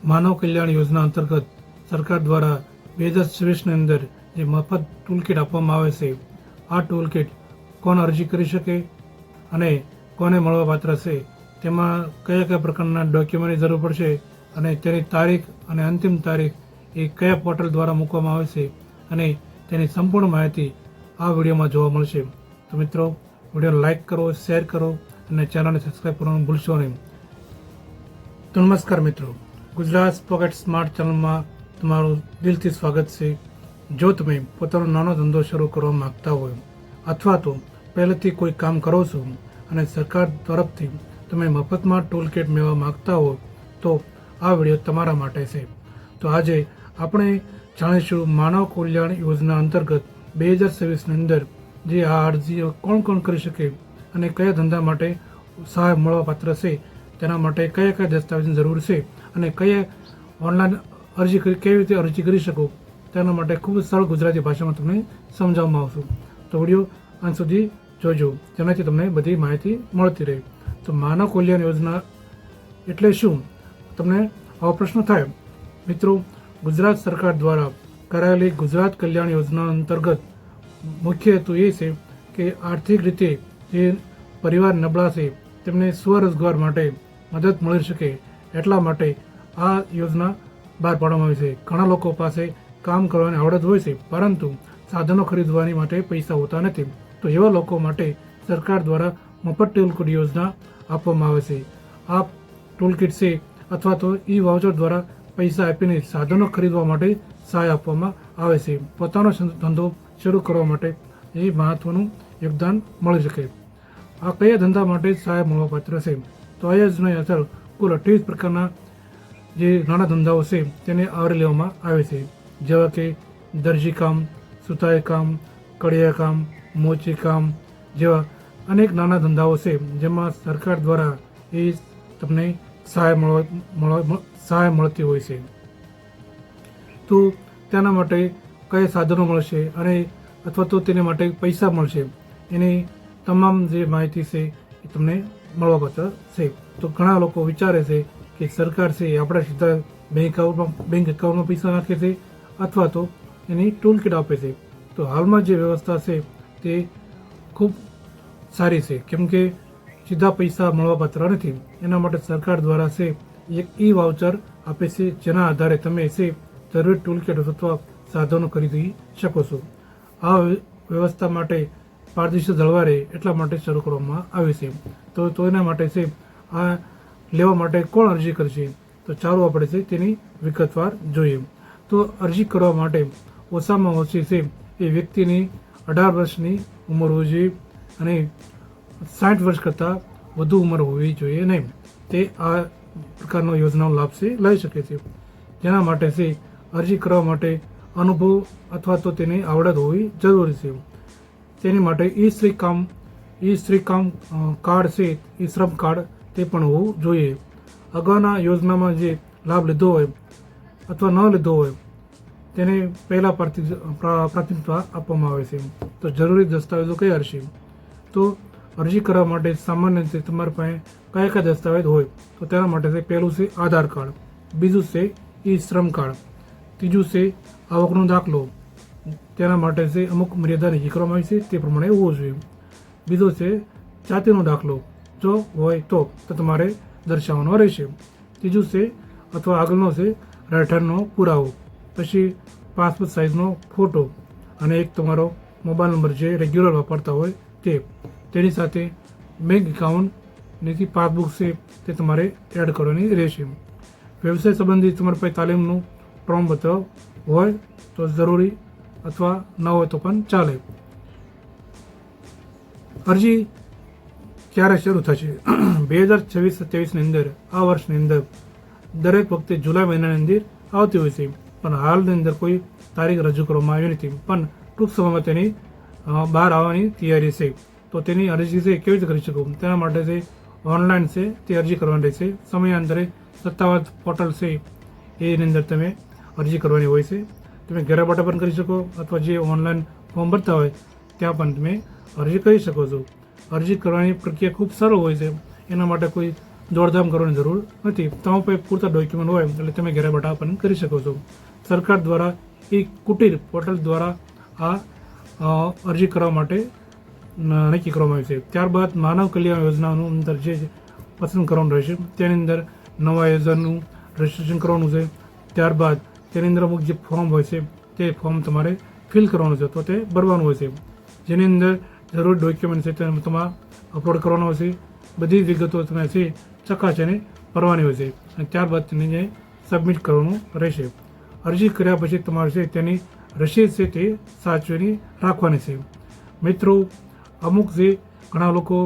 માનવ કલ્યાણ યોજના અંતર્ગત સરકાર દ્વારા 2026ની અંદર જે મફત ટૂલકીટ આપવામાં આવે છે, આ ટૂલકીટ કોણ અરજી કરી શકે અને કોને મળવાપાત્ર છે, તેમાં કયા કયા પ્રકારના ડોક્યુમેન્ટની જરૂર પડશે અને તેની તારીખ અને અંતિમ તારીખ એ કયા પોર્ટલ દ્વારા મૂકવામાં આવે છે અને તેની સંપૂર્ણ માહિતી આ વિડીયોમાં જોવા મળશે. તો મિત્રો, વિડીયો લાઇક કરો, શેર કરો અને ચેનલને સબસ્ક્રાઈબ કરવાનું ભૂલશો નહીં. તો નમસ્કાર મિત્રો, ગુજરાત પોકેટ સ્માર્ટ ચેનલમાં તમારું દિલથી સ્વાગત છે. જો તમે પોતાનો નાનો ધંધો શરૂ કરવા માંગતા હોય અથવા તો પહેલેથી કોઈ કામ કરો છો અને સરકાર તરફથી તમે મફતમાં ટૂલકીટ મેળવવા માંગતા હો તો આ વિડીયો તમારા માટે છે. તો આજે આપણે જાણીશું માનવ કલ્યાણ યોજના અંતર્ગત 2026ની અંદર જે આ અરજીઓ કોણ કોણ કરી શકે અને કયા ધંધા માટે સહાય મળવાપાત્ર છે, તેના માટે કયા કયા દસ્તાવેજની જરૂર છે અને કયા ઓનલાઈન કેવી રીતે અરજી કરી શકો તેના માટે ખૂબ સરળ ગુજરાતી ભાષામાં તમને સમજાવવામાં આવશું. તો વિડીયો અંત સુધી જોજો, જેનાથી તમને બધી માહિતી મળતી રહે. તો માનવ કલ્યાણ યોજના એટલે શું, તમને આવો પ્રશ્ન થાય. મિત્રો, ગુજરાત સરકાર દ્વારા કરાયેલી ગુજરાત કલ્યાણ યોજના અંતર્ગત મુખ્ય હેતુ એ છે કે આર્થિક રીતે જે પરિવાર નબળા છે તેમને સ્વરોજગાર માટે મદદ મળી શકે, એટલા માટે આ યોજના બહાર પાડવામાં આવી છે. ઘણા લોકો પાસે કામ કરવાની આવડત હોય છે પરંતુ સાધનો ખરીદવાની માટે પૈસા હોતા નથી. તો એવા લોકો માટે સરકાર દ્વારા મફત ટૂલકીટ યોજના આપવામાં આવે છે. આ ટૂલકીટ છે અથવા તો વાઉચર દ્વારા પૈસા આપીને સાધનો ખરીદવા માટે સહાય આપવામાં આવે છે. પોતાનો ધંધો શરૂ કરવા માટે એ મહત્વનું યોગદાન મળી શકે. આ કયા ધંધા માટે સહાય મળવાપાત્ર છે? તો આ યોજના હેઠળ કુલ 28 પ્રકારના જે નાના ધંધાઓ છે તેને આવરી લેવામાં આવે છે, જેવા કે દરજીકામ, સુતાઈ કામ, કડિયા કામ, મોચી કામ જેવા અનેક નાના ધંધાઓ છે જેમાં સરકાર દ્વારા એ તમને સહાય મળતી હોય છે. તો તેના માટે કયા સાધનો મળશે અને અથવા તો તેને માટે પૈસા મળશે, એની તમામ જે માહિતી છે એ તમને મળવાપાત્ર છે. તો ઘણા લોકો વિચારે છે કે સરકાર છે એ આપણા સીધા બેંક એકાઉન્ટમાં પૈસા નાખે છે અથવા તો એની ટૂલકીટ આપે છે. તો હાલમાં જે વ્યવસ્થા છે તે ખૂબ સારી છે, કેમ કે સીધા પૈસા મળવાપાત્ર નથી. એના માટે સરકાર દ્વારા છે એક વાઉચર આપે છે, જેના આધારે તમે છે જરૂરી ટૂલકીટ અથવા સાધનો ખરીદી શકો છો. આ વ્યવસ્થા માટે પારદર્શિતા જળવાઈ રહે એટલા માટે શરૂ કરવામાં આવે છે. તો એના માટે છે આ લેવા માટે કોણ અરજી કરશે, તો ચાલો આપણે છે તેની વિગતવાર જોઈએ. તો અરજી કરવા માટે ઓછામાં ઓછી છે એ વ્યક્તિની 18 વર્ષની ઉંમર હોવી જોઈએ અને 60 વર્ષ કરતાં વધુ ઉંમર હોવી જોઈએ નહીં. તે આ પ્રકારનો યોજનાનો લાભ છે લઈ શકે છે. જેના માટે છે અરજી કરવા માટે અનુભવ અથવા તો તેની આવડત હોવી જરૂરી છે. તેની માટે ઈ શ્રી કામ કાર્ડ છે, ઈ શ્રમ કાર્ડ તે પણ હોવું જોઈએ. અગાઉના યોજનામાં જે લાભ લીધો હોય અથવા ન લીધો હોય તેને પહેલાં પ્રાથમિકતા આપવામાં આવે છે. તો જરૂરી દસ્તાવેજો કયા હશે? તો અરજી કરવા માટે સામાન્ય રીતે તમારી પાસે કયા કયા દસ્તાવેજ હોય? તો તેના માટે છે પહેલું છે આધાર કાર્ડ, બીજું છે ઈ શ્રમ કાર્ડ, ત્રીજું છે આવકનો દાખલો, તેના માટે છે અમુક મર્યાદા નક્કી કરવામાં આવી છે તે પ્રમાણે હોવો જોઈએ. બીજો છે જાતિનો દાખલો, જો હોય તો તમારે દર્શાવવાનો રહેશે. ત્રીજું છે અથવા આગળનો છે રહેઠાણનો પુરાવો, પછી પાસપોર્ટ સાઇઝનો ફોટો અને એક તમારો મોબાઈલ નંબર જે રેગ્યુલર વાપરતા હોય તેની સાથે બેંક એકાઉન્ટની પાસબુક છે તે તમારે એડ કરવાની રહેશે. વ્યવસાય સંબંધિત તમારી પાસે તાલીમનું પ્રમાણપત્ર હોય તો જરૂરી અથવા ન હોય તો પણ ચાલે. અરજી ક્યારે શરૂ થશે? 2026-27ની અંદર, આ વર્ષની અંદર દરેક વખતે જુલાઈ મહિનાની અંદર આવતી હોય છે, પણ હાલની અંદર કોઈ તારીખ રજૂ કરવામાં આવી નથી, પણ ટૂંક સમયમાં તેની બહાર આવવાની તૈયારી છે. તો તેની અરજી છે કેવી રીતે કરી શકો? તેના માટે છે ઓનલાઈન છે તે અરજી કરવાની રહેશે. સમયાંતરે સત્તાવાર પોર્ટલ છે એની અંદર તમે અરજી કરવાની હોય છે. તમે ઘરે બેઠા પણ કરી શકો અથવા જે ઓનલાઈન ફોર્મ ભરતા હોય ત્યાં પણ તમે અરજી કરી શકો છો. અરજી કરવાની પ્રક્રિયા ખૂબ સરળ હોય છે. એના માટે કોઈ દોડધામ કરવાની જરૂર નથી. તમારા પાસે પૂરતા ડોક્યુમેન્ટ હોય એટલે તમે ઘરે બેઠા પણ કરી શકો છો. સરકાર દ્વારા એ કુટીર પોર્ટલ દ્વારા આ અરજી કરવા માટે નક્કી કરવામાં આવ્યું છે. ત્યારબાદ માનવ કલ્યાણ યોજનાનું અંદર જે પસંદ કરવાનું રહેશે તેની અંદર નવા યુઝરનું રજિસ્ટ્રેશન કરવાનું છે. ત્યારબાદ તેની અંદર અમુક જે ફોર્મ હોય છે તે ફોર્મ તમારે ફિલ કરવાનું છે તો તે ભરવાનું હોય છે. જેની અંદર જરૂરી ડોક્યુમેન્ટ છે તે તમારે અપલોડ કરવાનો હોય છે. બધી વિગતો તમે છે ચકાસીને ભરવાની હોય છે અને ત્યારબાદ તેને સબમિટ કરવાનું રહેશે. અરજી કર્યા પછી તમારે છે તેની રસીદ છે તે સાચવીને રાખવાની છે. મિત્રો, અમુક જે ઘણા લોકો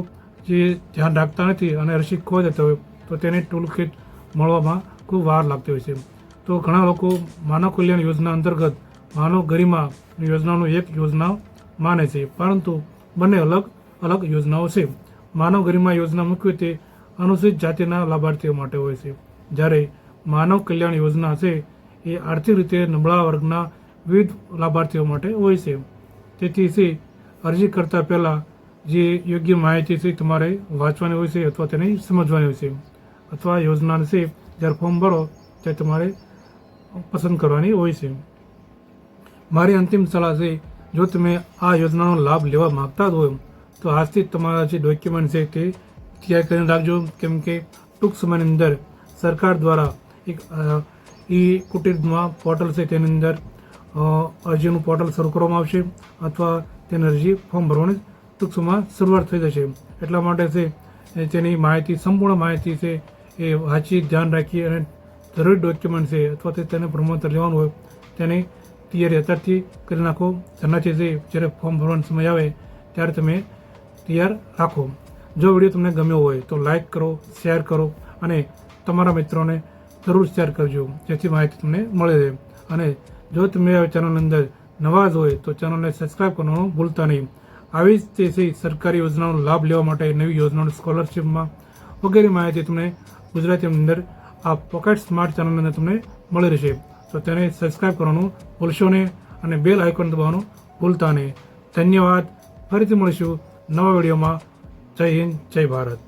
જે ધ્યાન રાખતા નથી અને રસીદ ખોઈ દેતા હોય તો તેને ટૂલ કિટ મળવામાં ખૂબ વાર લાગતી હોય છે. તો ઘણા લોકો માનવ કલ્યાણ યોજના અંતર્ગત માનવ ગરિમા યોજનાનું એક યોજના માને છે, પરંતુ બંને અલગ અલગ યોજનાઓ છે. માનવ ગરિમા યોજના મુખ્યત્વે અનુસૂચિત જાતિના લાભાર્થીઓ માટે હોય છે, જ્યારે માનવ કલ્યાણ યોજના છે એ આર્થિક રીતે નબળા વર્ગના વિવિધ લાભાર્થીઓ માટે હોય છે. તેથી છે અરજી કરતા પહેલાં જે યોગ્ય માહિતી છે તમારે વાંચવાની હોય છે અથવા તેને સમજવાની હોય છે, અથવા યોજનાને છે જ્યારે ફોર્મ ભરો ત્યારે તમારે પસંદ કરવાની હોય છે. મારી અંતિમ સલાહ છે, જો તમે આ યોજનાનો લાભ લેવા માગતા હોય તો આજથી તમારા જે ડોક્યુમેન્ટ છે તે તૈયાર કરીને રાખજો, કેમ કે ટૂંક સમયની અંદર સરકાર દ્વારા એક કુટીરમાં પોર્ટલ છે તેની અંદર અરજીનું પોર્ટલ શરૂ કરવામાં આવશે અથવા તેની અરજી ફોર્મ ભરવાની ટૂંક સમયમાં શરૂઆત થઈ જશે. એટલા માટે છે તેની માહિતી, સંપૂર્ણ માહિતી છે એ વાંચી ધ્યાન રાખી અને જરૂરી ડોક્યુમેન્ટ છે અથવા તેને પ્રમાણપત્ર લેવાનું હોય તેની તૈયારી અત્યારથી કરી નાખો. જેનાથી છે જ્યારે ફોર્મ ભરવાનો સમય આવે ત્યારે તમે તૈયાર રાખો. જો વિડીયો તમને ગમ્યો હોય તો લાઈક કરો, શેર કરો અને તમારા મિત્રોને જરૂર શેર કરજો, જેથી માહિતી તમને મળે રહે. અને જો તમે આ ચેનલની અંદર નવા જ હોય તો ચેનલને સબસ્ક્રાઈબ કરવાનું ભૂલતા નહીં. આવી જ તે સરકારી યોજનાનો લાભ લેવા માટે નવી યોજનાઓ, સ્કોલરશીપમાં વગેરે માહિતી તમને ગુજરાતીની અંદર આ પોકેટ સ્માર્ટ ચેનલની અંદર તમને મળી રહેશે. તો તેને સબસ્ક્રાઈબ કરવાનું ભૂલશો નહીં અને બેલ આઇકોન દબાવવાનું ભૂલતા નહીં. ધન્યવાદ. ફરીથી મળીશું નવા વિડીયોમાં. જય હિન્દ, જય ભારત.